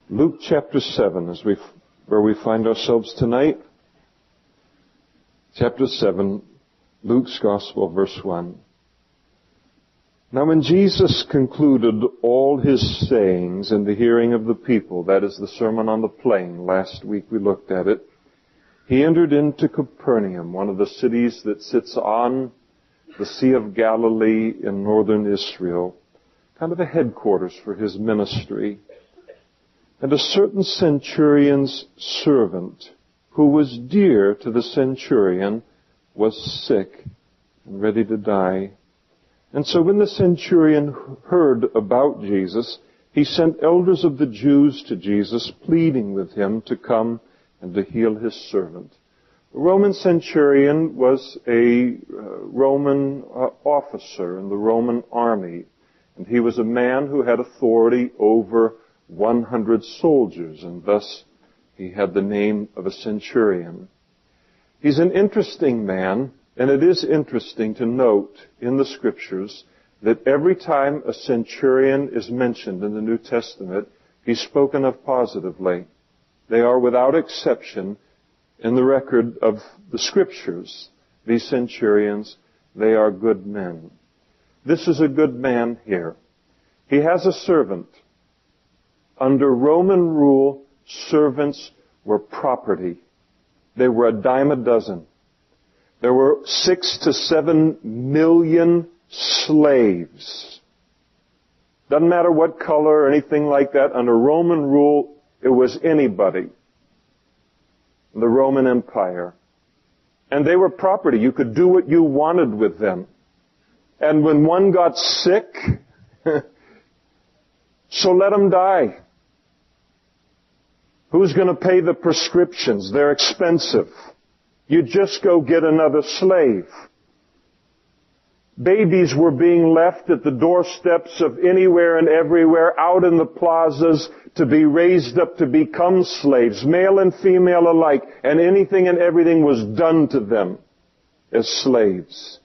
Luke chapter 7 where we find ourselves tonight. Chapter 7, Luke's Gospel, verse 1. Now when Jesus concluded all his sayings in the hearing of the people, that is the Sermon on the Plain, last week we looked at it, he entered into Capernaum, one of the cities that sits on the Sea of Galilee in northern Israel, kind of a headquarters for his ministry. And a certain centurion's servant, who was dear to the centurion, was sick and ready to die. And so when the centurion heard about Jesus, he sent elders of the Jews to Jesus, pleading with him to come and to heal his servant. The Roman centurion was a Roman officer in the Roman army, and he was a man who had authority over 100 soldiers, and thus he had the name of a centurion. He's an interesting man, and it is interesting to note in the Scriptures that every time a centurion is mentioned in the New Testament, he's spoken of positively. They are without exception in the record of the Scriptures. These centurions, they are good men. This is a good man here. He has a servant. Under Roman rule, servants were property. They were a dime a dozen. There were 6 to 7 million slaves. Doesn't matter what color or anything like that. Under Roman rule, it was anybody. The Roman Empire. And they were property. You could do what you wanted with them. And when one got sick, so let him die. Who's going to pay the prescriptions? They're expensive. You just go get another slave. Babies were being left at the doorsteps of anywhere and everywhere, out in the plazas, to be raised up to become slaves, male and female alike, and anything and everything was done to them as slaves.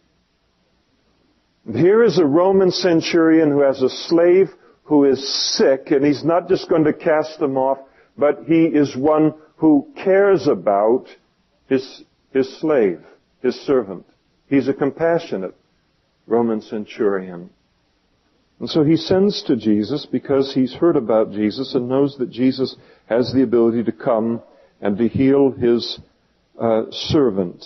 Here is a Roman centurion who has a slave who is sick, and he's not just going to cast him off, but he is one who cares about his slave, his servant. He's a compassionate Roman centurion. And so he sends to Jesus because he's heard about Jesus and knows that Jesus has the ability to come and to heal his servant.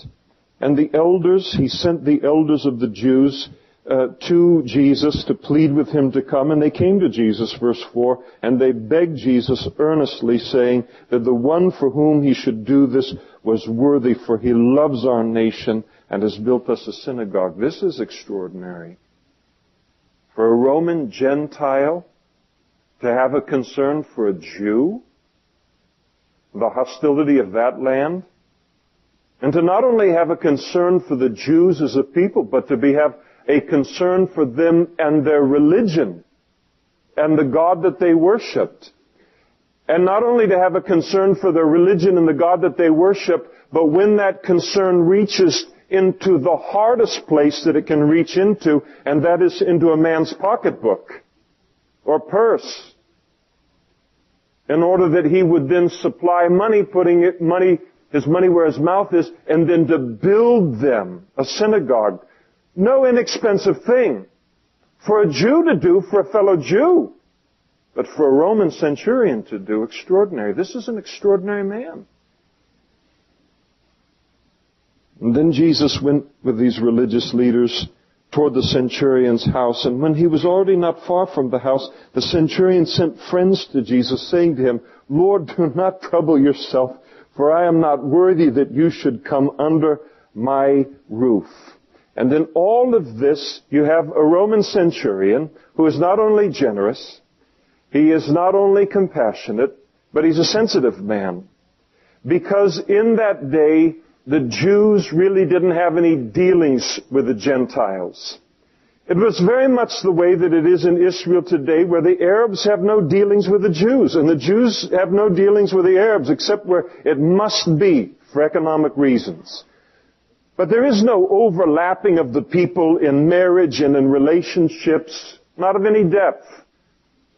And the elders, he sent the elders of the Jews to Jesus to plead with him to come, and they came to Jesus, verse 4, and they begged Jesus earnestly, saying that the one for whom he should do this was worthy, for he loves our nation and has built us a synagogue. This is extraordinary. For a Roman Gentile to have a concern for a Jew, the hostility of that land, and to not only have a concern for the Jews as a people, but to have a concern for them and their religion and the God that they worshipped. And not only to have a concern for their religion and the God that they worship, but when that concern reaches into the hardest place that it can reach into, and that is into a man's pocketbook or purse, in order that he would then supply money, putting his money where his mouth is, and then to build them a synagogue. No inexpensive thing for a Jew to do for a fellow Jew, but for a Roman centurion to do, extraordinary. This is an extraordinary man. And then Jesus went with these religious leaders toward the centurion's house, and when he was already not far from the house, the centurion sent friends to Jesus, saying to him, "Lord, do not trouble yourself, for I am not worthy that you should come under my roof." And in all of this, you have a Roman centurion who is not only generous, he is not only compassionate, but he's a sensitive man. Because in that day, the Jews really didn't have any dealings with the Gentiles. It was very much the way that it is in Israel today, where the Arabs have no dealings with the Jews, and the Jews have no dealings with the Arabs, except where it must be for economic reasons. But there is no overlapping of the people in marriage and in relationships, not of any depth.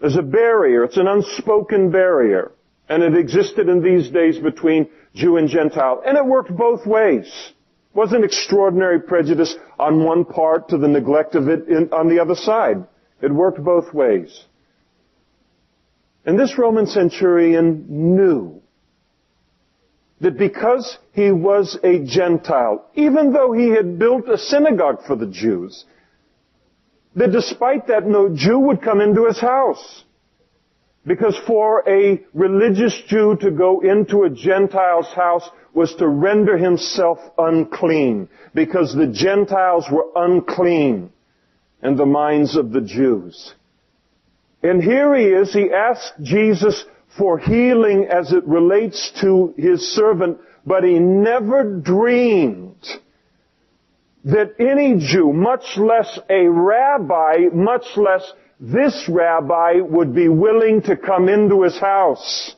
There's a barrier. It's an unspoken barrier. And it existed in these days between Jew and Gentile. And it worked both ways. It wasn't extraordinary prejudice on one part to the neglect of it on the other side. It worked both ways. And this Roman centurion knew that because he was a Gentile, even though he had built a synagogue for the Jews, that despite that no Jew would come into his house. Because for a religious Jew to go into a Gentile's house was to render himself unclean, because the Gentiles were unclean in the minds of the Jews. And here he is, he asked Jesus for healing as it relates to his servant, but he never dreamed that any Jew, much less a rabbi, much less this rabbi, would be willing to come into his house.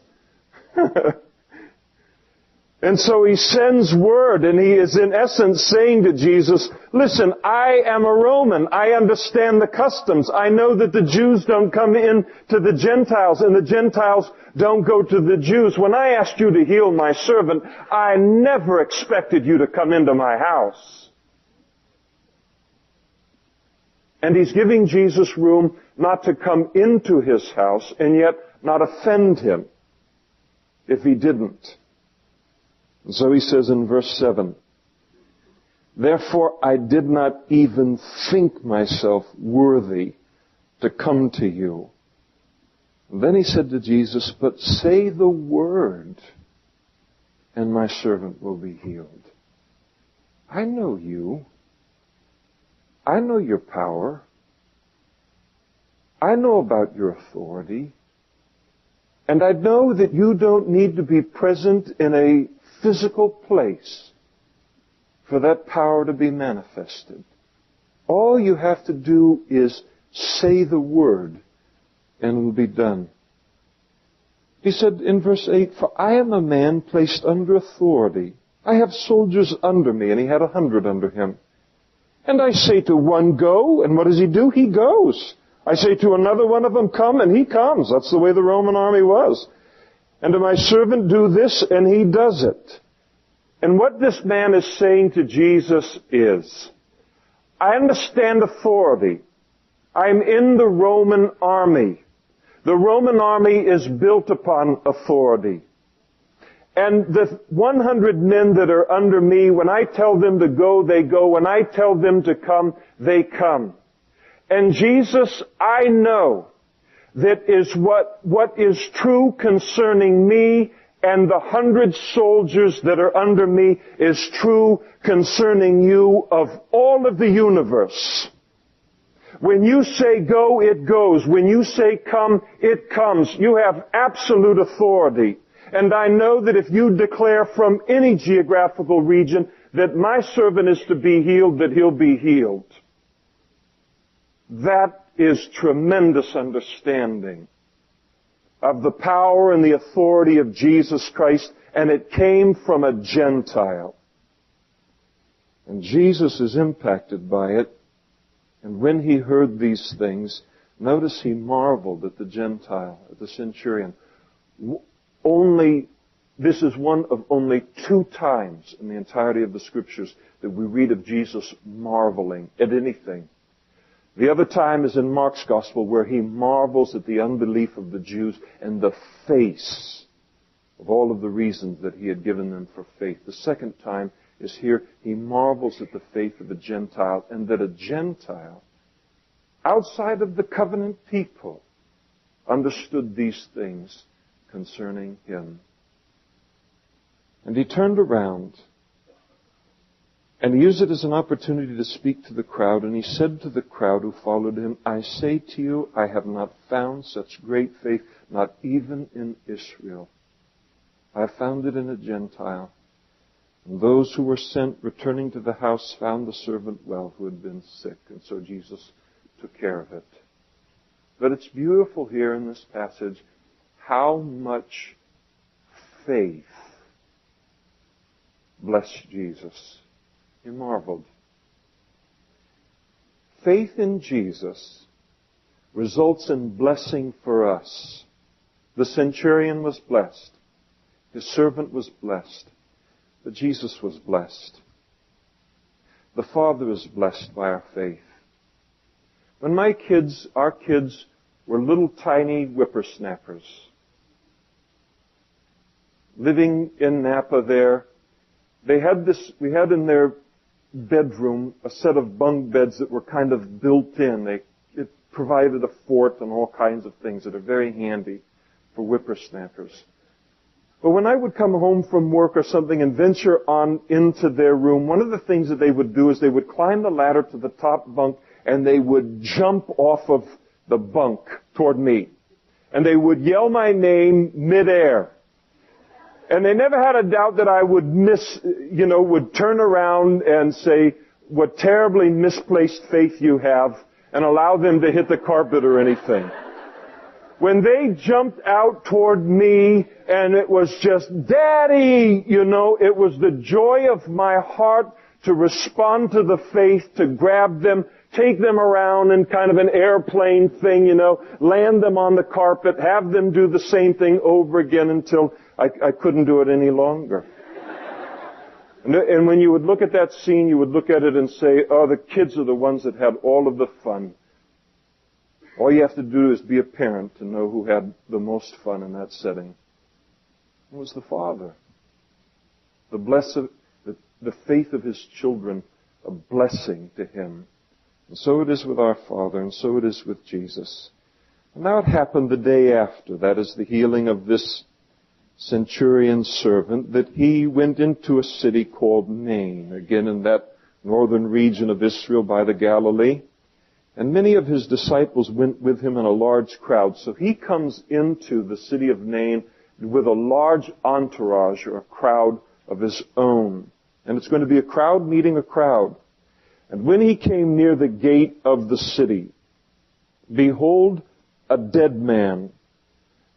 And so he sends word, and he is in essence saying to Jesus, listen, I am a Roman. I understand the customs. I know that the Jews don't come in to the Gentiles, and the Gentiles don't go to the Jews. When I asked you to heal my servant, I never expected you to come into my house. And he's giving Jesus room not to come into his house, and yet not offend him if he didn't. And so he says in verse 7, therefore I did not even think myself worthy to come to you. And then he said to Jesus, but say the word, and my servant will be healed. I know you. I know your power. I know about your authority. And I know that you don't need to be present in a physical place for that power to be manifested. All you have to do is say the word, and it will be done. He said in verse 8, for I am a man placed under authority. I have soldiers under me, and he had 100 under him. And I say to one, go, and what does he do? He goes. I say to another one of them, come, and he comes. That's the way the Roman army was. And to my servant, do this, and he does it. And what this man is saying to Jesus is, I understand authority. I'm in the Roman army. The Roman army is built upon authority. And the 100 men that are under me, when I tell them to go, they go. When I tell them to come, they come. And Jesus, I know that is what is true concerning me, and the 100 soldiers that are under me is true concerning you of all of the universe. When you say go, it goes. When you say come, it comes. You have absolute authority. And I know that if you declare from any geographical region that my servant is to be healed, that he'll be healed. That is tremendous understanding of the power and the authority of Jesus Christ, and it came from a Gentile. And Jesus is impacted by it, and when he heard these things, notice he marveled at the Gentile, at the centurion. This is one of only 2 times in the entirety of the Scriptures that we read of Jesus marveling at anything. The other time is in Mark's Gospel, where he marvels at the unbelief of the Jews and the face of all of the reasons that he had given them for faith. The second time is here. He marvels at the faith of a Gentile, and that a Gentile, outside of the covenant people, understood these things concerning him. And he turned around, and he used it as an opportunity to speak to the crowd, and he said to the crowd who followed him, I say to you, I have not found such great faith, not even in Israel. I have found it in a Gentile. And those who were sent, returning to the house, found the servant well who had been sick, and so Jesus took care of it. But it's beautiful here in this passage how much faith blessed Jesus. He marveled. Faith in Jesus results in blessing for us. The centurion was blessed. His servant was blessed. But Jesus was blessed. The Father is blessed by our faith. When our kids were little tiny whippersnappers, living in Napa there, we had in their bedroom a set of bunk beds that were kind of built in. It provided a fort and all kinds of things that are very handy for whippersnappers. But when I would come home from work or something and venture on into their room, one of the things that they would do is they would climb the ladder to the top bunk and they would jump off of the bunk toward me. And they would yell my name midair. And they never had a doubt that I would would turn around and say, "What terribly misplaced faith you have," and allow them to hit the carpet or anything. When they jumped out toward me and it was just, "Daddy," it was the joy of my heart to respond to the faith, to grab them, take them around in kind of an airplane thing, land them on the carpet, have them do the same thing over again until I couldn't do it any longer. And when you would look at that scene, you would look at it and say, "Oh, the kids are the ones that had all of the fun." All you have to do is be a parent to know who had the most fun in that setting. It was the Father. The faith of His children, a blessing to Him. And so it is with our Father, and so it is with Jesus. And now it happened the day after, that is the healing of this centurion's servant, that he went into a city called Nain, again in that northern region of Israel by the Galilee. And many of his disciples went with him in a large crowd. So he comes into the city of Nain with a large entourage or a crowd of his own. And it's going to be a crowd meeting a crowd. And when he came near the gate of the city, behold, a dead man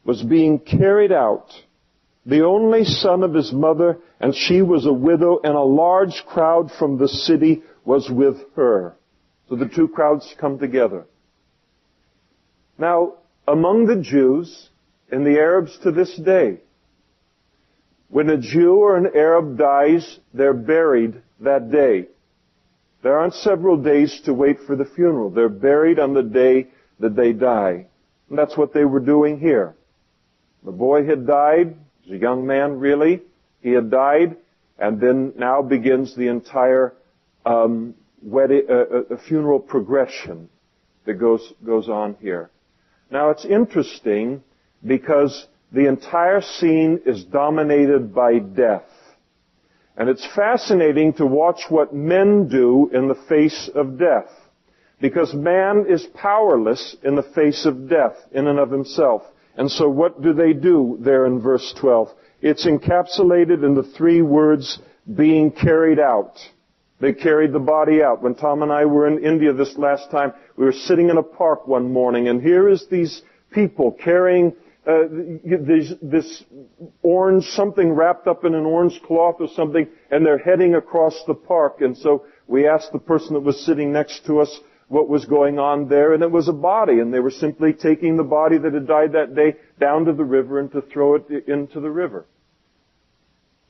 was being carried out, the only son of his mother, and she was a widow, and a large crowd from the city was with her. So the two crowds come together. Now, among the Jews and the Arabs to this day, when a Jew or an Arab dies, they're buried that day. There aren't several days to wait for the funeral. They're buried on the day that they die. And that's what they were doing here. The boy had died. He was a young man, really. He had died. And then now begins the entire funeral progression that goes on here. Now it's interesting because the entire scene is dominated by death. And it's fascinating to watch what men do in the face of death. Because man is powerless in the face of death in and of himself. And so what do they do there in verse 12? It's encapsulated in the three words, being carried out. They carried the body out. When Tom and I were in India this last time, we were sitting in a park one morning, and here is these people carrying this orange, something wrapped up in an orange cloth or something, and they're heading across the park. And so we asked the person that was sitting next to us what was going on there, and it was a body, and they were simply taking the body that had died that day down to the river and to throw it into the river.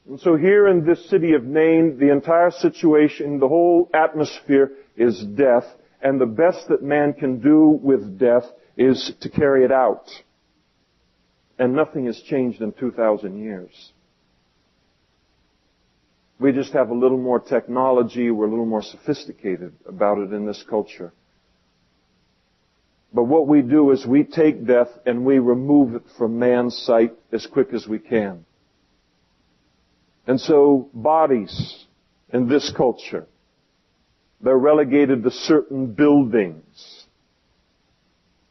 And so here in this city of Nain, the entire situation, the whole atmosphere is death, and the best that man can do with death is to carry it out. And nothing has changed in 2,000 years. We just have a little more technology, we're a little more sophisticated about it in this culture. But what we do is we take death and we remove it from man's sight as quick as we can. And so bodies in this culture, they're relegated to certain buildings.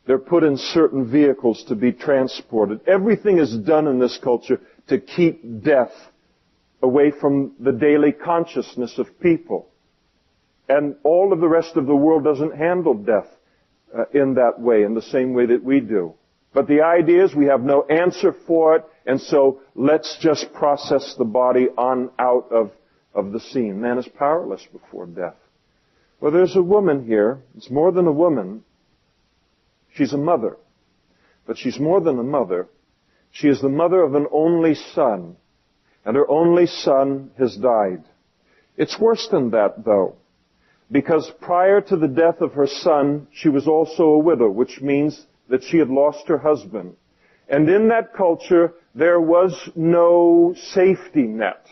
They're put in certain vehicles to be transported. Everything is done in this culture to keep death away from the daily consciousness of people. And all of the rest of the world doesn't handle death in that way, in the same way that we do. But the idea is we have no answer for it, and so let's just process the body on out of the scene. Man is powerless before death. Well, there's a woman here. It's more than a woman. She's a mother. But she's more than a mother. She is the mother of an only son. And her only son has died. It's worse than that, though. Because prior to the death of her son, she was also a widow, which means that she had lost her husband. And in that culture, there was no safety net.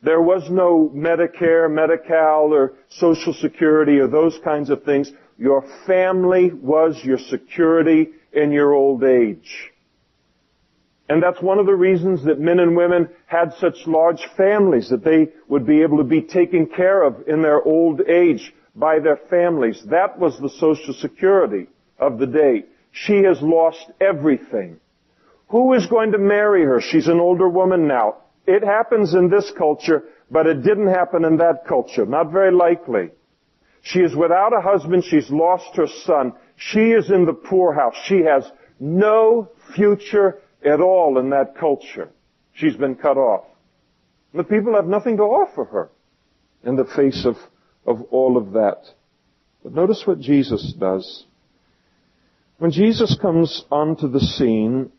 There was no Medicare, Medi-Cal, or Social Security, or those kinds of things. Your family was your security in your old age. And that's one of the reasons that men and women had such large families, that they would be able to be taken care of in their old age by their families. That was the Social Security of the day. She has lost everything. Who is going to marry her? She's an older woman now. It happens in this culture, but it didn't happen in that culture. Not very likely. She is without a husband. She's lost her son. She is in the poorhouse. She has no future at all in that culture. She's been cut off. The people have nothing to offer her in the face of all of that. But notice what Jesus does. When Jesus comes onto the scene,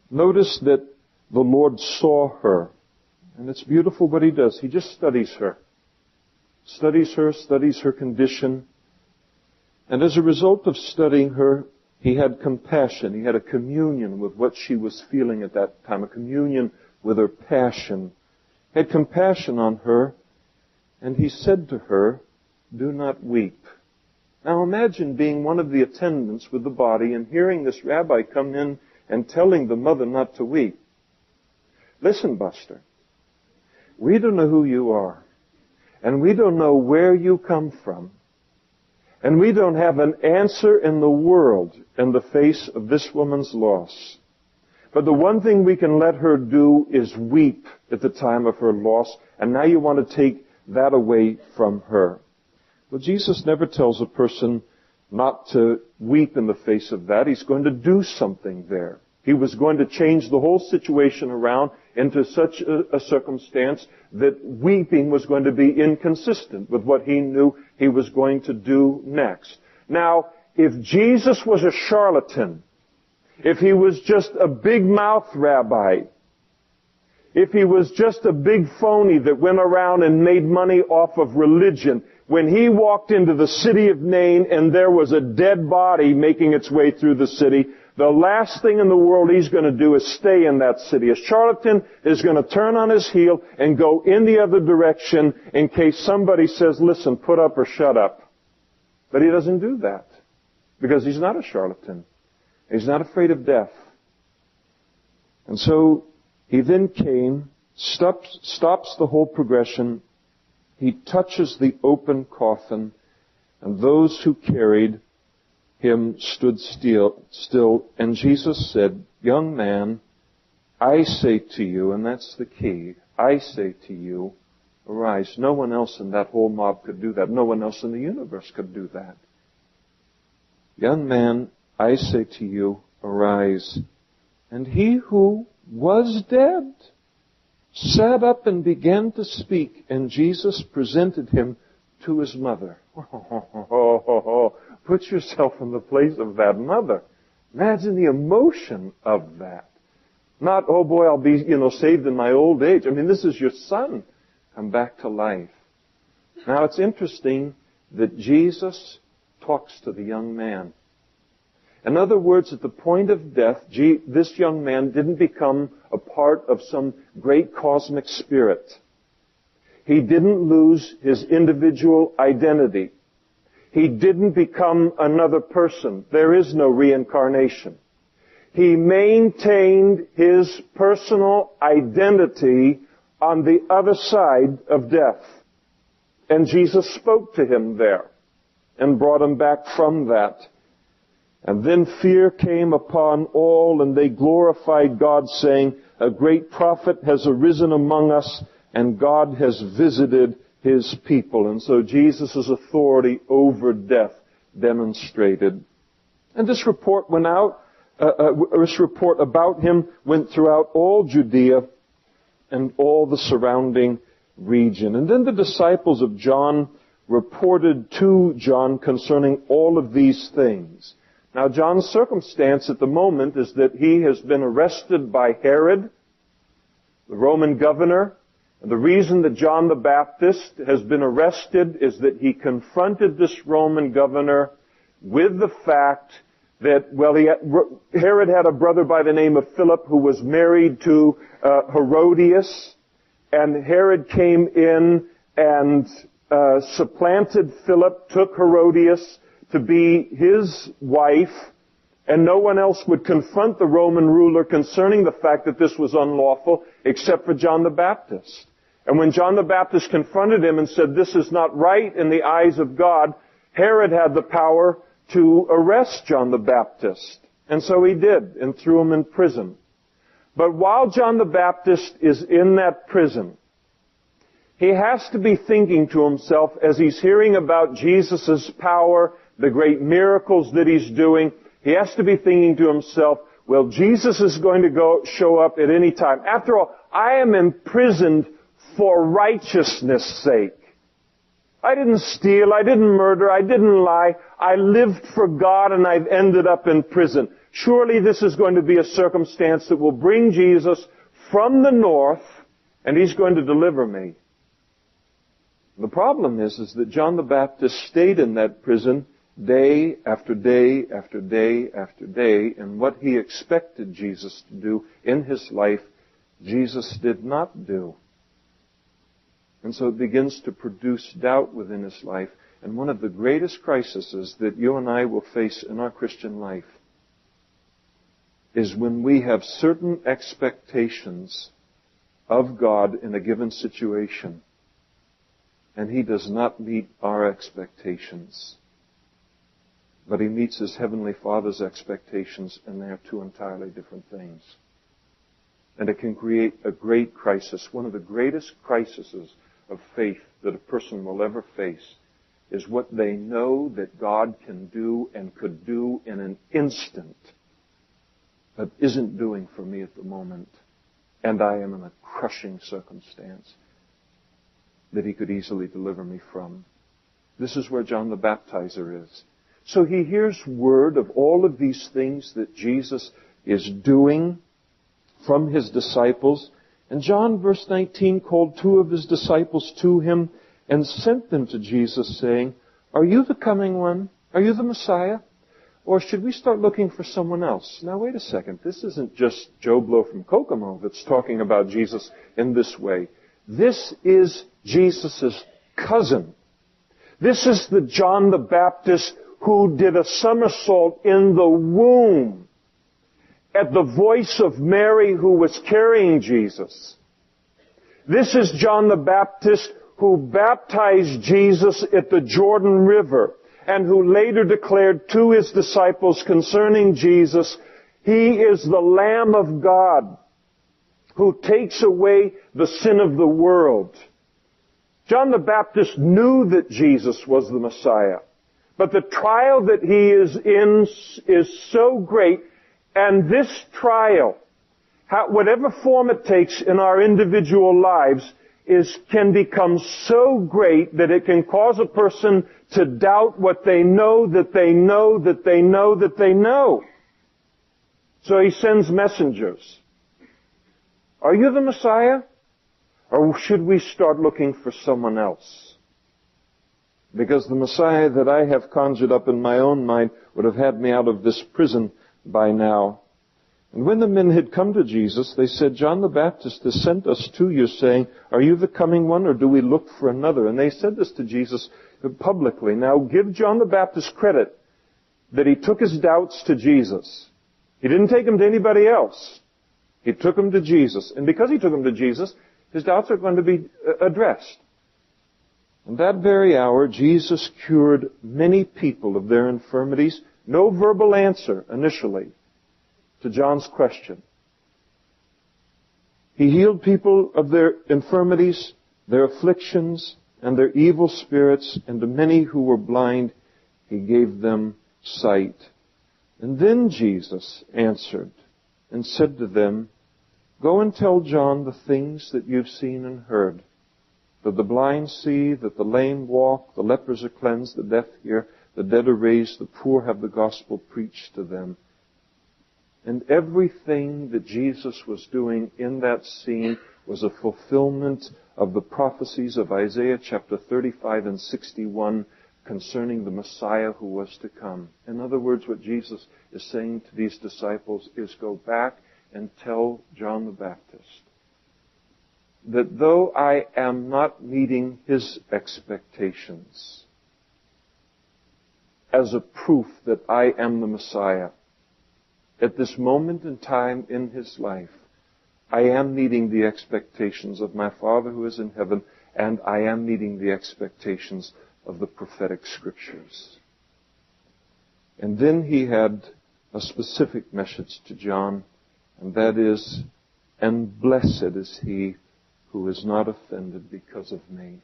notice that the Lord saw her. And it's beautiful what He does. He just studies her. Studies her condition. And as a result of studying her, He had compassion. He had a communion with what she was feeling at that time, a communion with her passion. He had compassion on her, and He said to her, "Do not weep." Now imagine being one of the attendants with the body and hearing this rabbi come in and telling the mother not to weep. Listen, Buster, we don't know who you are, and we don't know where you come from. And we don't have an answer in the world in the face of this woman's loss. But the one thing we can let her do is weep at the time of her loss. And now you want to take that away from her. Well, Jesus never tells a person not to weep in the face of that. He's going to do something there. He was going to change the whole situation around into such a circumstance that weeping was going to be inconsistent with what He knew He was going to do next. Now, if Jesus was a charlatan, if He was just a big-mouth rabbi, if He was just a big phony that went around and made money off of religion, when He walked into the city of Nain and there was a dead body making its way through the city, the last thing in the world He's going to do is stay in that city. A charlatan is going to turn on his heel and go in the other direction in case somebody says, "Listen, put up or shut up." But He doesn't do that because He's not a charlatan. He's not afraid of death. And so He then came, stops the whole progression. He touches the open coffin, and those who carried Him stood still, and Jesus said, "Young man, I say to you," and that's the key, "I say to you, arise." No one else in that whole mob could do that. No one else in the universe could do that. "Young man, I say to you, arise." And he who was dead sat up and began to speak, and Jesus presented him to his mother. Put yourself in the place of that mother. Imagine the emotion of that. Not, "Oh boy, I'll be, saved in my old age." I mean, this is your son come back to life. Now, it's interesting that Jesus talks to the young man. In other words, at the point of death, this young man didn't become a part of some great cosmic spirit. He didn't lose his individual identity. He didn't become another person. There is no reincarnation. He maintained his personal identity on the other side of death. And Jesus spoke to him there and brought him back from that. And then fear came upon all, and they glorified God, saying, "A great prophet has arisen among us, and God has visited His people." And so Jesus' authority over death demonstrated. And this report went out, this report about Him went throughout all Judea and all the surrounding region. And then the disciples of John reported to John concerning all of these things. Now, John's circumstance at the moment is that he has been arrested by Herod, the Roman governor. And the reason that John the Baptist has been arrested is that he confronted this Roman governor with the fact that, Herod had a brother by the name of Philip who was married to Herodias, and Herod came in and supplanted Philip, took Herodias to be his wife, and no one else would confront the Roman ruler concerning the fact that this was unlawful except for John the Baptist. And when John the Baptist confronted him and said, this is not right in the eyes of God, Herod had the power to arrest John the Baptist. And so he did, and threw him in prison. But while John the Baptist is in that prison, he has to be thinking to himself as he's hearing about Jesus' power, the great miracles that he's doing, he has to be thinking to himself, well, Jesus is going to show up at any time. After all, I am imprisoned for righteousness' sake. I didn't steal, I didn't murder, I didn't lie. I lived for God and I've ended up in prison. Surely this is going to be a circumstance that will bring Jesus from the north and he's going to deliver me. The problem is that John the Baptist stayed in that prison day after day after day after day, and what he expected Jesus to do in his life, Jesus did not do. And so it begins to produce doubt within his life. And one of the greatest crises that you and I will face in our Christian life is when we have certain expectations of God in a given situation, and he does not meet our expectations. But he meets his Heavenly Father's expectations, and they are two entirely different things. And it can create a great crisis. One of the greatest crises of faith that a person will ever face is what they know that God can do and could do in an instant, but isn't doing for me at the moment. And I am in a crushing circumstance that he could easily deliver me from. This is where John the Baptizer is. So he hears word of all of these things that Jesus is doing from his disciples. And John, verse 19, called two of his disciples to him and sent them to Jesus, saying, are you the coming one? Are you the Messiah? Or should we start looking for someone else? Now wait a second. This isn't just Joe Blow from Kokomo that's talking about Jesus in this way. This is Jesus' cousin. This is the John the Baptist who did a somersault in the womb at the voice of Mary who was carrying Jesus. This is John the Baptist who baptized Jesus at the Jordan River and who later declared to his disciples concerning Jesus, he is the Lamb of God who takes away the sin of the world. John the Baptist knew that Jesus was the Messiah. But the trial that he is in is so great, and this trial, whatever form it takes in our individual lives, can become so great that it can cause a person to doubt what they know, that they know, that they know, that they know. So he sends messengers. Are you the Messiah? Or should we start looking for someone else? Because the Messiah that I have conjured up in my own mind would have had me out of this prison by now. And when the men had come to Jesus, they said, John the Baptist has sent us to you, saying, are you the coming one, or do we look for another? And they said this to Jesus publicly. Now, give John the Baptist credit that he took his doubts to Jesus. He didn't take them to anybody else. He took them to Jesus. And because he took them to Jesus, his doubts are going to be addressed. In that very hour, Jesus cured many people of their infirmities. No verbal answer initially to John's question. He healed people of their infirmities, their afflictions, and their evil spirits, and to many who were blind, he gave them sight. And then Jesus answered and said to them, go and tell John the things that you've seen and heard. That the blind see, that the lame walk, the lepers are cleansed, the deaf hear, the dead are raised, the poor have the gospel preached to them. And everything that Jesus was doing in that scene was a fulfillment of the prophecies of Isaiah chapter 35 and 61 concerning the Messiah who was to come. In other words, what Jesus is saying to these disciples is, go back and tell John the Baptist that though I am not meeting his expectations as a proof that I am the Messiah, at this moment in time in his life, I am meeting the expectations of my Father who is in heaven, and I am meeting the expectations of the prophetic scriptures. And then he had a specific message to John, and that is, and blessed is he who is not offended because of me.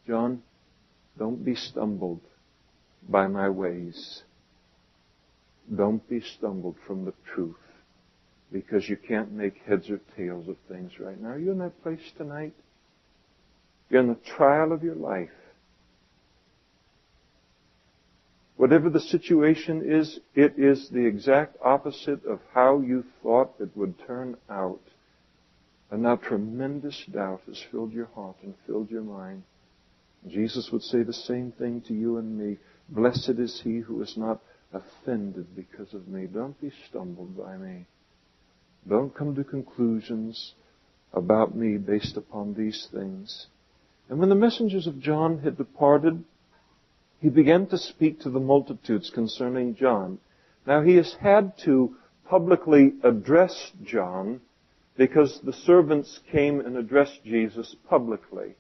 John, don't be stumbled by my ways. Don't be stumbled from the truth, because you can't make heads or tails of things right now. Are you in that place tonight? You're in the trial of your life. Whatever the situation is, it is the exact opposite of how you thought it would turn out. And now tremendous doubt has filled your heart and filled your mind. Jesus would say the same thing to you and me. Blessed is he who is not offended because of me. Don't be stumbled by me. Don't come to conclusions about me based upon these things. And when the messengers of John had departed, he began to speak to the multitudes concerning John. Now he has had to publicly address John because the servants came and addressed Jesus publicly.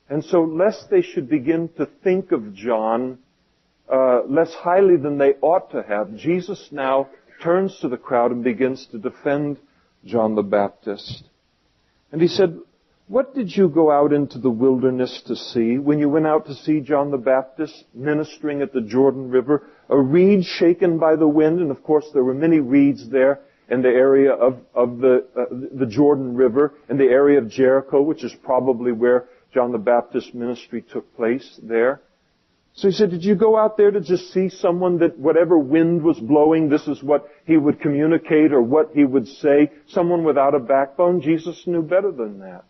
And so lest they should begin to think of John less highly than they ought to have, Jesus now turns to the crowd and begins to defend John the Baptist. And he said, what did you go out into the wilderness to see when you went out to see John the Baptist ministering at the Jordan River? A reed shaken by the wind, and of course there were many reeds there in the area of the Jordan River, in the area of Jericho, which is probably where John the Baptist's ministry took place there. So he said, did you go out there to just see someone that whatever wind was blowing, this is what he would communicate or what he would say? Someone without a backbone? Jesus knew better than that.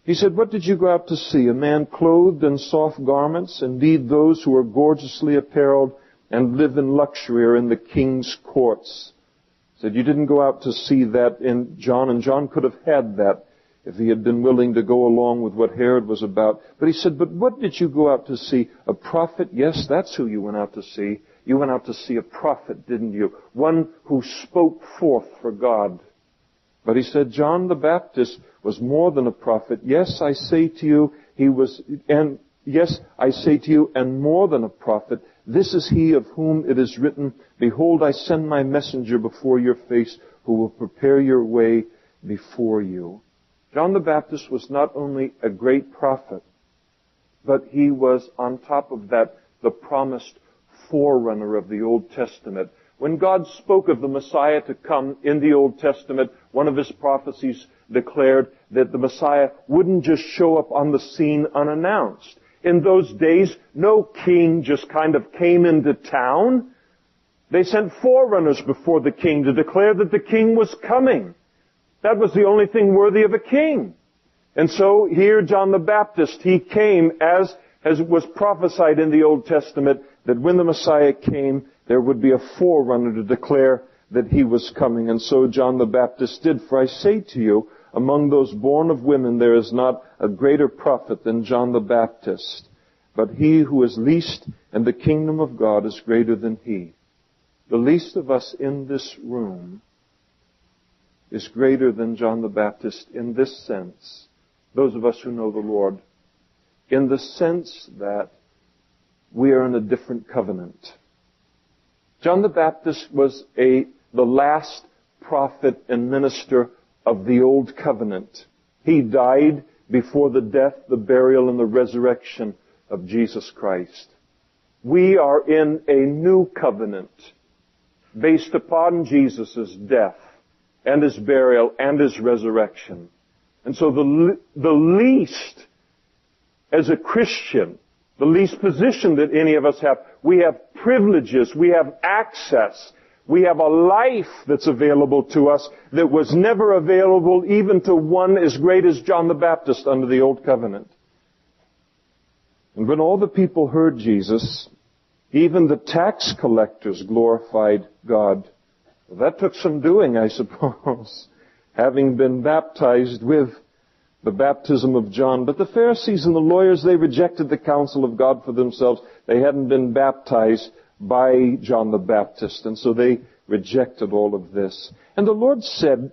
He said, what did you go out to see? A man clothed in soft garments? Indeed, those who are gorgeously apparelled and live in luxury are in the king's courts. He said, you didn't go out to see that in John, and John could have had that if he had been willing to go along with what Herod was about. But he said, but what did you go out to see? A prophet? Yes, that's who you went out to see. You went out to see a prophet, didn't you? One who spoke forth for God. But he said, John the Baptist was more than a prophet. Yes, I say to you, and more than a prophet. This is he of whom it is written, behold, I send my messenger before your face, who will prepare your way before you. John the Baptist was not only a great prophet, but he was, on top of that, the promised forerunner of the Old Testament. When God spoke of the Messiah to come in the Old Testament, one of his prophecies declared that the Messiah wouldn't just show up on the scene unannounced. In those days, no king just kind of came into town. They sent forerunners before the king to declare that the king was coming. That was the only thing worthy of a king. And so here John the Baptist, he came as was prophesied in the Old Testament, that when the Messiah came, there would be a forerunner to declare that he was coming. And so John the Baptist did. For I say to you, among those born of women, there is not a greater prophet than John the Baptist. But he who is least in the kingdom of God is greater than he. The least of us in this room is greater than John the Baptist in this sense, those of us who know the Lord, in the sense that we are in a different covenant. John the Baptist was the last prophet and minister of the Old Covenant. He died before the death, the burial, and the resurrection of Jesus Christ. We are in a new covenant based upon Jesus' death and his burial and his resurrection. And so the least as a Christian the least position that any of us have. We have privileges. We have access. We have a life that's available to us that was never available even to one as great as John the Baptist under the Old Covenant. And when all the people heard Jesus, even the tax collectors glorified God. Well, that took some doing, I suppose, having been baptized with the baptism of John. But the Pharisees and the lawyers, they rejected the counsel of God for themselves. They hadn't been baptized by John the Baptist, and so they rejected all of this. And the Lord said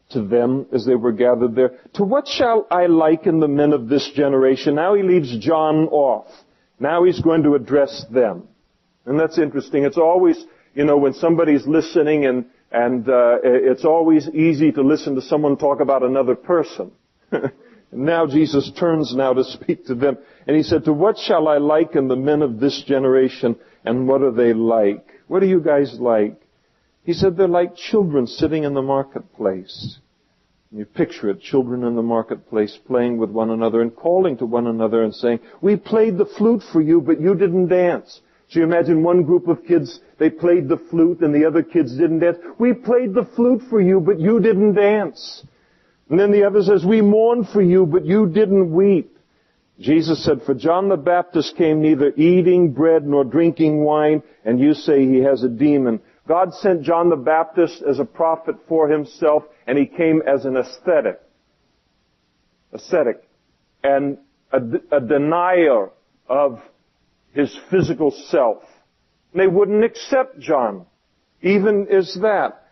to them as they were gathered there, "To what shall I liken the men of this generation?" Now he leaves John off. Now he's going to address them. And that's interesting. It's always, when somebody's listening and it's always easy to listen to someone talk about another person. Now Jesus turns now to speak to them. And he said, "To what shall I liken the men of this generation, and what are they like?" What are you guys like? He said, "They're like children sitting in the marketplace." And you picture it, children in the marketplace playing with one another and calling to one another and saying, "We played the flute for you, but you didn't dance." So you imagine one group of kids, they played the flute and the other kids didn't dance. "We played the flute for you, but you didn't dance." And then the other says, "We mourned for you, but you didn't weep." Jesus said, "For John the Baptist came neither eating bread nor drinking wine, and you say he has a demon." God sent John the Baptist as a prophet for himself, and he came as an ascetic, and a denier of his physical self. And they wouldn't accept John, even as that.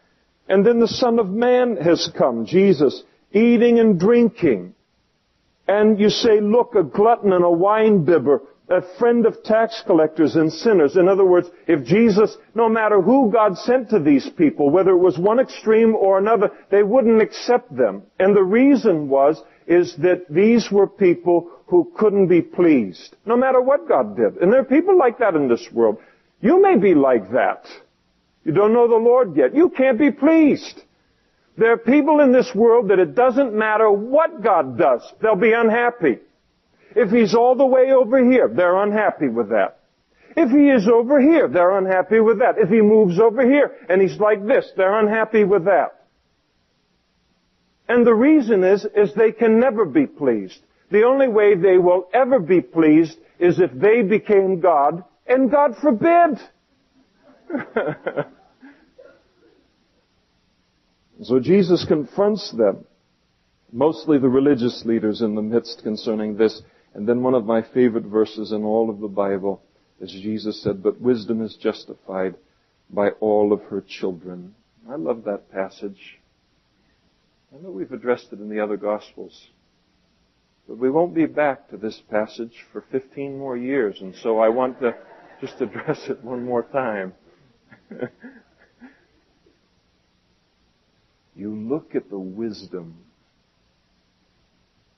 And then the Son of Man has come, Jesus, eating and drinking. And you say, "Look, a glutton and a wine-bibber, a friend of tax collectors and sinners." In other words, if Jesus, no matter who God sent to these people, whether it was one extreme or another, they wouldn't accept them. And the reason is that these were people who couldn't be pleased, no matter what God did. And there are people like that in this world. You may be like that. You don't know the Lord yet. You can't be pleased. There are people in this world that it doesn't matter what God does, they'll be unhappy. If he's all the way over here, they're unhappy with that. If he is over here, they're unhappy with that. If he moves over here and he's like this, they're unhappy with that. And the reason is they can never be pleased. The only way they will ever be pleased is if they became God, and God forbid. So Jesus confronts them, mostly the religious leaders in the midst concerning this. And then one of my favorite verses in all of the Bible is Jesus said, "But wisdom is justified by all of her children." I love that passage. I know we've addressed it in the other Gospels, but we won't be back to this passage for 15 more years, and so I want to just address it one more time. You look at the wisdom.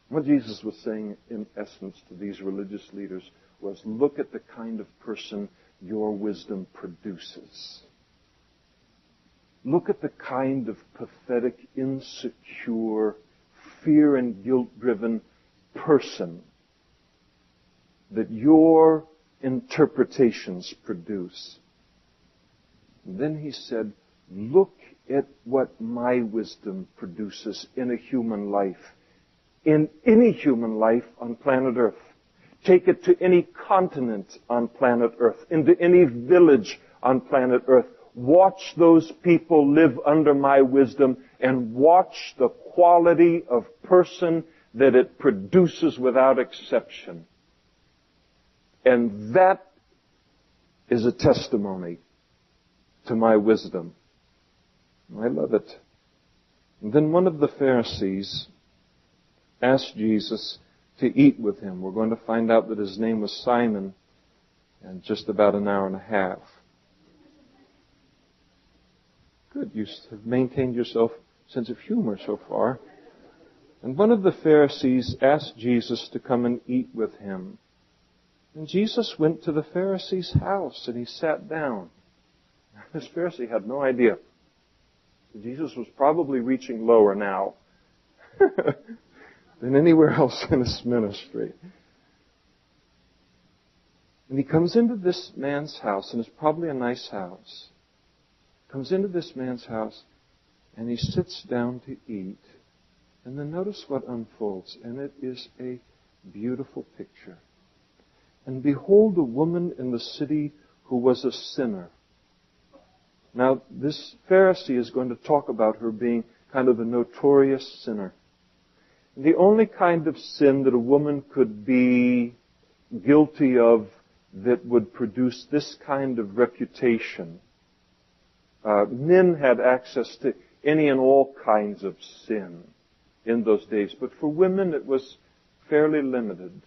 What Jesus was saying, in essence, to these religious leaders was, look at the kind of person your wisdom produces. Look at the kind of pathetic, insecure, fear and guilt-driven person that your interpretations produce. And then he said, look at what my wisdom produces in a human life. In any human life on planet Earth. Take it to any continent on planet Earth, into any village on planet Earth. Watch those people live under my wisdom and watch the quality of person that it produces without exception. And that is a testimony to my wisdom. I love it. And then one of the Pharisees asked Jesus to eat with him. We're going to find out that his name was Simon in just about an hour and a half. Good, you have maintained yourself sense of humor so far. And one of the Pharisees asked Jesus to come and eat with him. And Jesus went to the Pharisee's house and he sat down. This Pharisee had no idea. Jesus was probably reaching lower now than anywhere else in his ministry. And he comes into this man's house, and it's probably a nice house. Comes into this man's house, and he sits down to eat. And then notice what unfolds, and it is a beautiful picture. And behold, a woman in the city who was a sinner. Now, this Pharisee is going to talk about her being kind of a notorious sinner. The only kind of sin that a woman could be guilty of that would produce this kind of reputation. Men had access to any and all kinds of sin in those days, but for women it was fairly limited.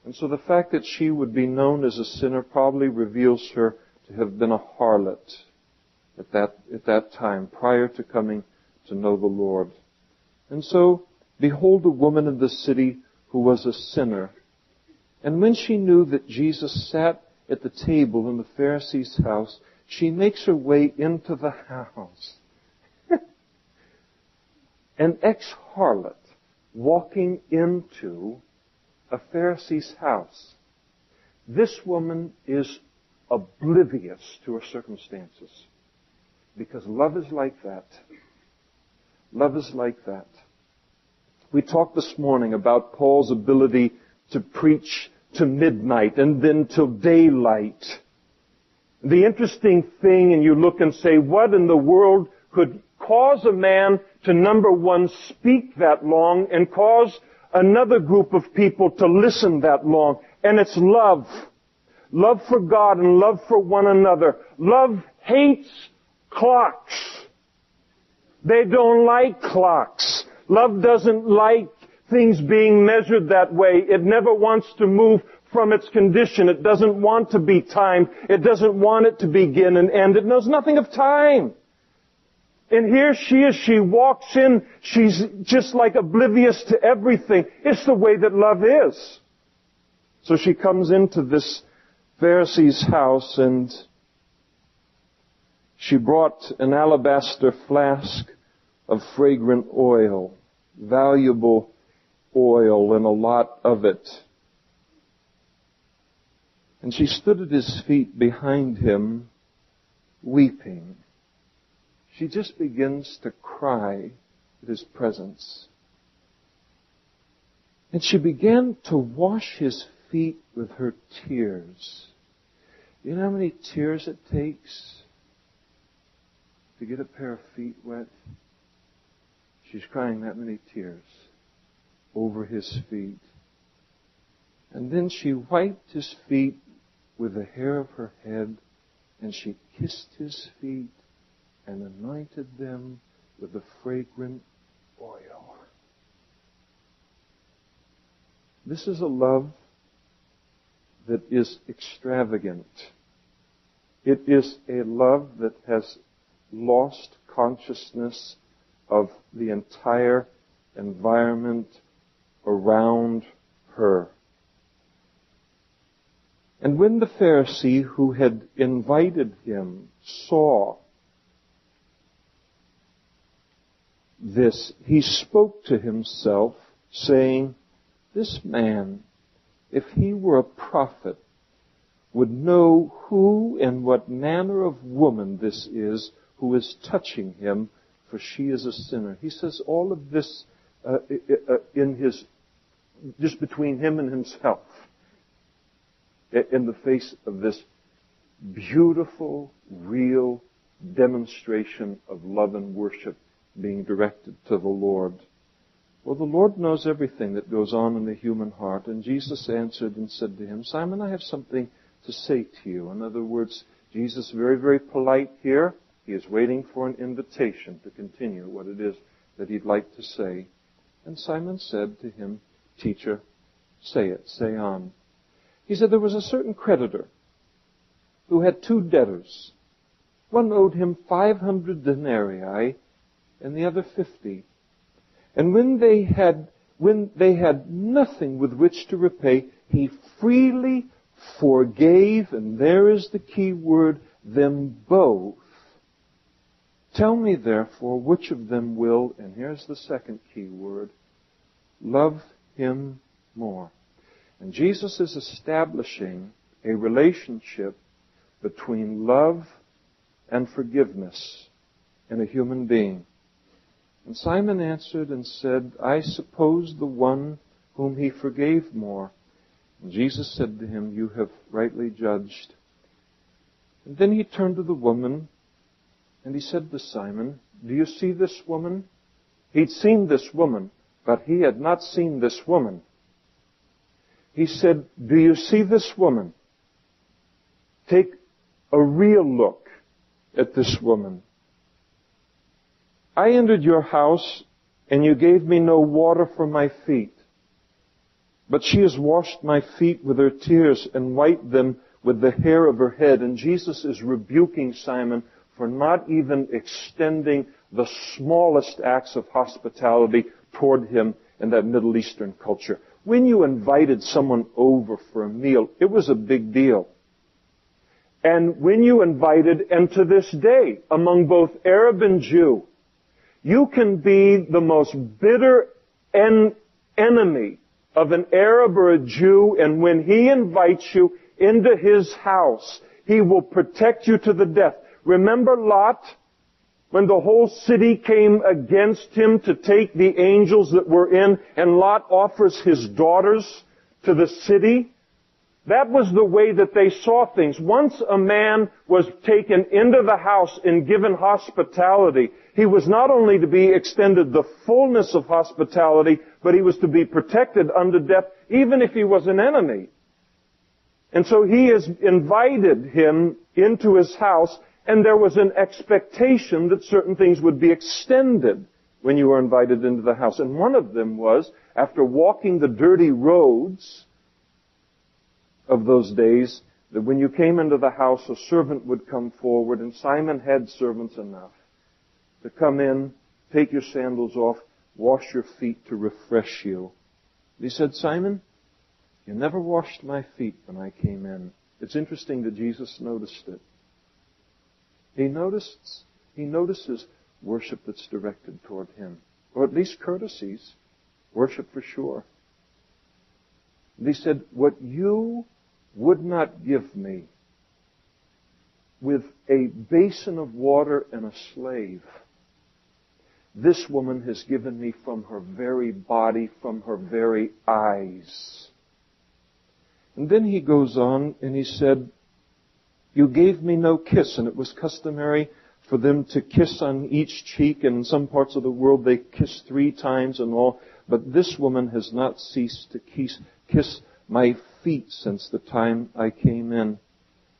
And so the fact that she would be known as a sinner probably reveals her to have been a harlot at that time, prior to coming to know the Lord. And so, behold, a woman in the city who was a sinner. And when she knew that Jesus sat at the table in the Pharisee's house, she makes her way into the house. An ex-harlot walking into a Pharisee's house. This woman is oblivious to her circumstances. Because love is like that. Love is like that. We talked this morning about Paul's ability to preach to midnight and then till daylight. The interesting thing, and you look and say, what in the world could cause a man to, number one, speak that long and cause another group of people to listen that long? And it's love. Love for God and love for one another. Love hates clocks. They don't like clocks. Love doesn't like things being measured that way. It never wants to move from its condition. It doesn't want to be timed. It doesn't want it to begin and end. It knows nothing of time. And here she is. She walks in. She's just like oblivious to everything. It's the way that love is. So she comes into this Pharisee's house, and she brought an alabaster flask of fragrant oil, valuable oil, and a lot of it. And she stood at his feet behind him, weeping. She just begins to cry at his presence. And she began to wash his feet with her tears. You know how many tears it takes to get a pair of feet wet? She's crying that many tears over his feet. And then she wiped his feet with the hair of her head, and she kissed his feet and anointed them with the fragrant oil. This is a love that is extravagant. It is a love that has lost consciousness of the entire environment around her. And when the Pharisee who had invited him saw this, he spoke to himself, saying, "This man, if he were a prophet, would know who and what manner of woman this is who is touching him, for she is a sinner." He says all of this just between him and himself, in the face of this beautiful, real demonstration of love and worship being directed to the Lord. Well, the Lord knows everything that goes on in the human heart, and Jesus answered and said to him, "Simon, I have something to say to you." In other words, Jesus, very, very polite here. He is waiting for an invitation to continue what it is that he'd like to say. And Simon said to him, "Teacher, say it, say on." He said there was a certain creditor who had 2 debtors. One owed him 500 denarii and the other 50. And when they had nothing with which to repay, he freely forgave, and there is the key word, them both. Tell me, therefore, which of them will, and here's the second key word, love him more. And Jesus is establishing a relationship between love and forgiveness in a human being. And Simon answered and said, I suppose the one whom he forgave more. And Jesus said to him, you have rightly judged. And then he turned to the woman and he said to Simon, do you see this woman? He'd seen this woman, but he had not seen this woman. He said, do you see this woman? Take a real look at this woman. I entered your house, and you gave me no water for my feet. But she has washed my feet with her tears and wiped them with the hair of her head. And Jesus is rebuking Simon for not even extending the smallest acts of hospitality toward him in that Middle Eastern culture. When you invited someone over for a meal, it was a big deal. And when you invited, and to this day, among both Arab and Jew, you can be the most bitter enemy of an Arab or a Jew, and when he invites you into his house, he will protect you to the death. Remember Lot? When the whole city came against him to take the angels that were in, and Lot offers his daughters to the city? That was the way that they saw things. Once a man was taken into the house and given hospitality, he was not only to be extended the fullness of hospitality, but he was to be protected unto death, even if he was an enemy. And so he has invited him into his house, and there was an expectation that certain things would be extended when you were invited into the house. And one of them was, after walking the dirty roads of those days, that when you came into the house, a servant would come forward, and Simon had servants enough to come in, take your sandals off, wash your feet to refresh you. He said, Simon, you never washed my feet when I came in. It's interesting that Jesus noticed it. He notices worship that's directed toward him, or at least courtesies, worship for sure. And he said, what you would not give me with a basin of water and a slave, this woman has given me from her very body, from her very eyes. And then he goes on and he said, you gave me no kiss. And it was customary for them to kiss on each cheek, and in some parts of the world they kiss 3 times and all. But this woman has not ceased to kiss my feet since the time I came in.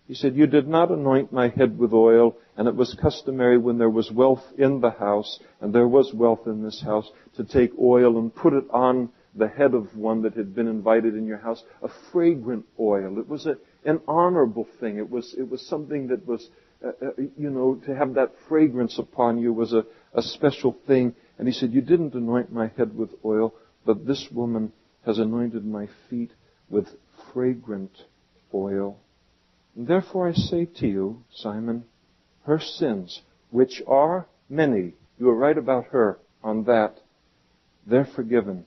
He said, you did not anoint my head with oil, and it was customary when there was wealth in the house, and there was wealth in this house, to take oil and put it on the head of one that had been invited in your house, a fragrant oil. It was an honorable thing. It was something that was, to have that fragrance upon you was a special thing. And he said, you didn't anoint my head with oil, but this woman has anointed my feet with fragrant oil. And therefore I say to you, Simon, her sins, which are many, you are right about her on that, they're forgiven.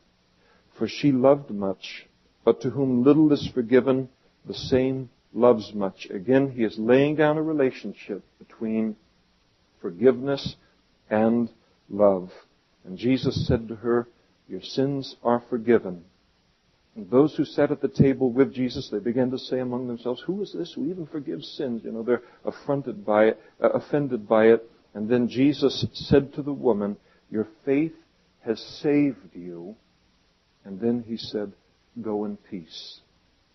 For she loved much, but to whom little is forgiven, the same loves much. Again, he is laying down a relationship between forgiveness and love. And Jesus said to her, your sins are forgiven. And those who sat at the table with Jesus, they began to say among themselves, who is this who even forgives sins? They're offended by it. And then Jesus said to the woman, your faith has saved you. And then he said, go in peace.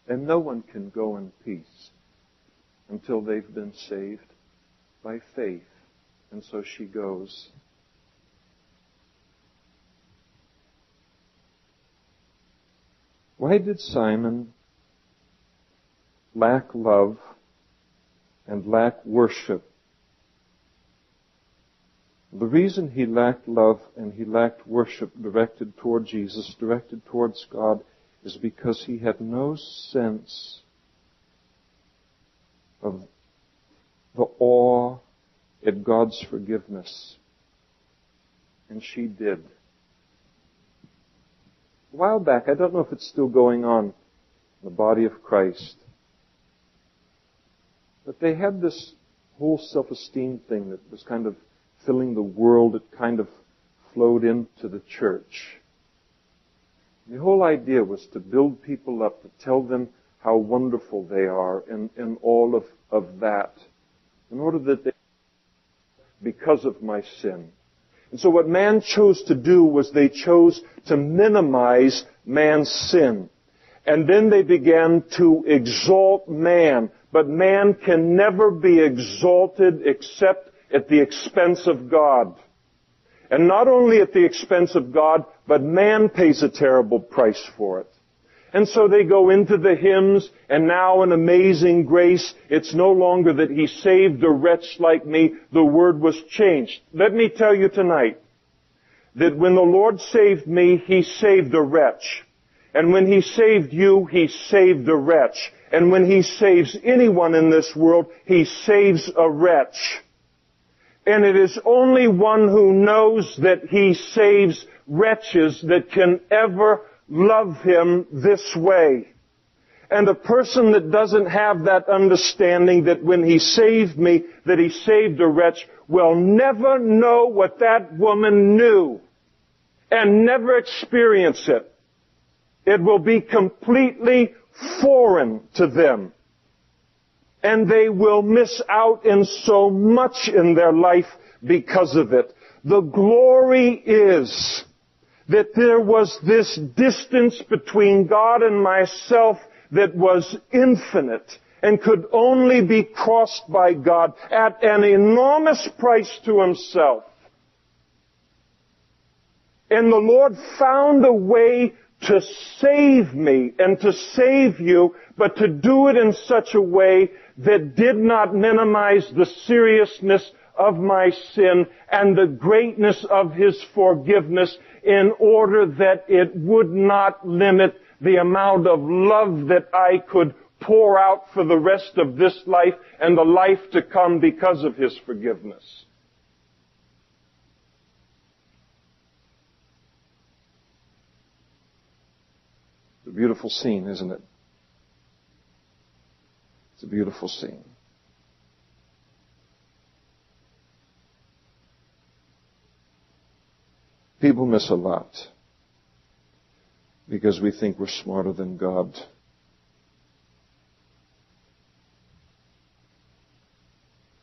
And no one can go in peace until they've been saved by faith. And so she goes. Why did Simon lack love and lack worship? The reason he lacked love and he lacked worship directed toward Jesus, directed towards God, is because he had no sense of the awe at God's forgiveness. And she did. A while back, I don't know if it's still going on in the body of Christ, But they had this whole self-esteem thing that was kind of filling the world. It kind of flowed into the church. The whole idea was to build people up, to tell them how wonderful they are in all of that, in order that they, because of my sin. And so what man chose to do was they chose to minimize man's sin. And then they began to exalt man. But man can never be exalted except at the expense of God. And not only at the expense of God, but man pays a terrible price for it. And so they go into the hymns, and now in Amazing Grace, it's no longer that He saved a wretch like me. The word was changed. Let me tell you tonight that when the Lord saved me, He saved a wretch. And when He saved you, He saved a wretch. And when He saves anyone in this world, He saves a wretch. And it is only one who knows that He saves wretches that can ever love Him this way. And a person that doesn't have that understanding that when He saved me, that He saved a wretch, will never know what that woman knew and never experience it. It will be completely foreign to them. And they will miss out in so much in their life because of it. The glory is that there was this distance between God and myself that was infinite and could only be crossed by God at an enormous price to Himself. And the Lord found a way to save me and to save you, but to do it in such a way that did not minimize the seriousness of my sin and the greatness of His forgiveness, in order that it would not limit the amount of love that I could pour out for the rest of this life and the life to come because of His forgiveness. It's a beautiful scene, isn't it? It's a beautiful scene. People miss a lot because we think we're smarter than God.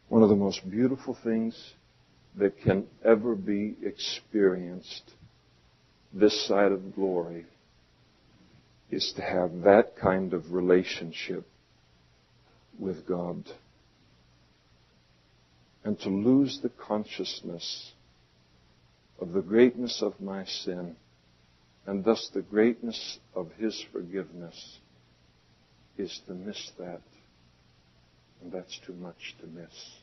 One of the most beautiful things that can ever be experienced this side of glory is to have that kind of relationship with God, and to lose the consciousness of the greatness of my sin and thus the greatness of His forgiveness is to miss that, and that's too much to miss.